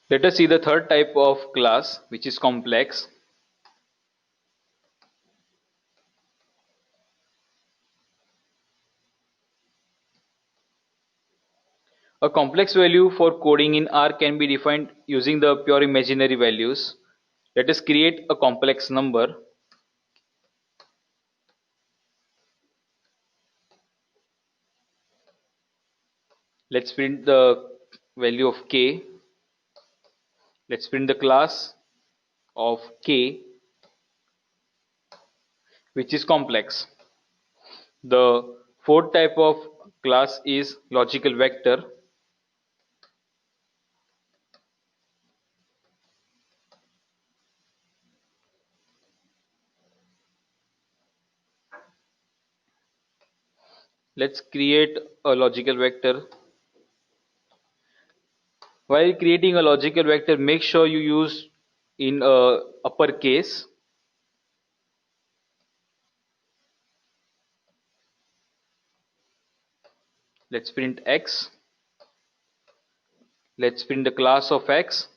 Let us see the third type of class, which is complex. A complex value for coding in R can be defined using the pure imaginary values. Let us create a complex number. Let's print the value of k. Let's print the class of k, which is complex. The fourth type of class is logical vector. Let's create a logical vector. While creating a logical vector, make sure you use in uppercase. Let's print x. Let's print the class of x.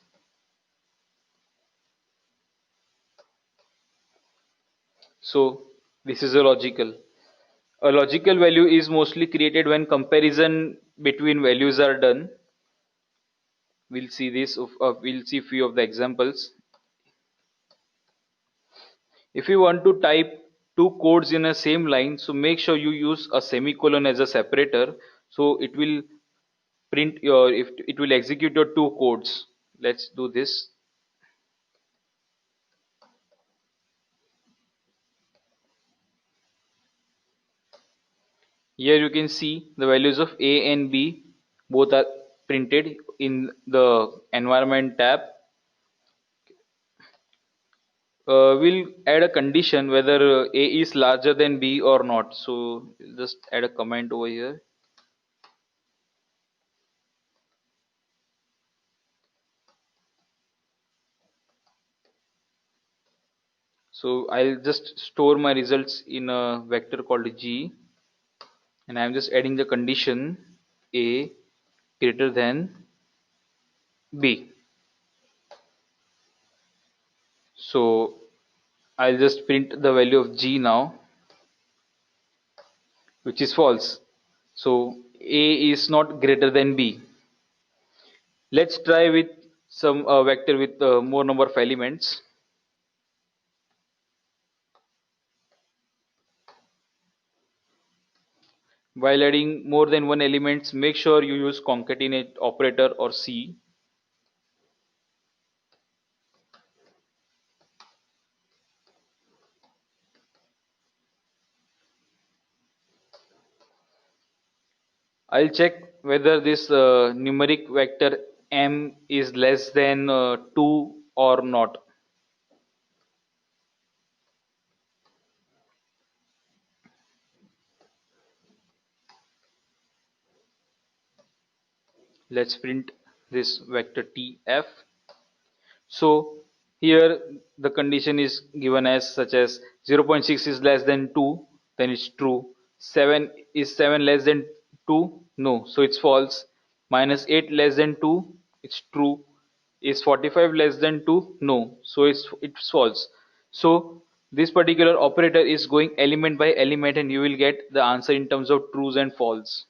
So this is a logical. A logical value is mostly created when comparison between values are done. We'll see this. We'll see few of the examples. If you want to type two codes in a same line, so make sure you use a semicolon as a separator. So it will print your, if it will execute your two codes. Let's do this. Here you can see the values of A and B both are printed in the environment tab. We'll add a condition whether A is larger than B or not. So just add a comment over here. So I'll just store my results in a vector called G, and I'm just adding the condition A greater than B. So I'll just print the value of G now, which is false. So A is not greater than B. Let's try with some vector with more number of elements. While adding more than one elements, make sure you use concatenate operator or C. I'll check whether this numeric vector m is less than 2 or not. Let's print this vector tf. So here the condition is given as such as 0.6 is less than 2, then it's true. 7 is 7 less than 2, no, so it's false. Minus 8 less than 2, it's true. Is 45 less than 2, no, so it's false. So this particular operator is going element by element, and you will get the answer in terms of trues and false.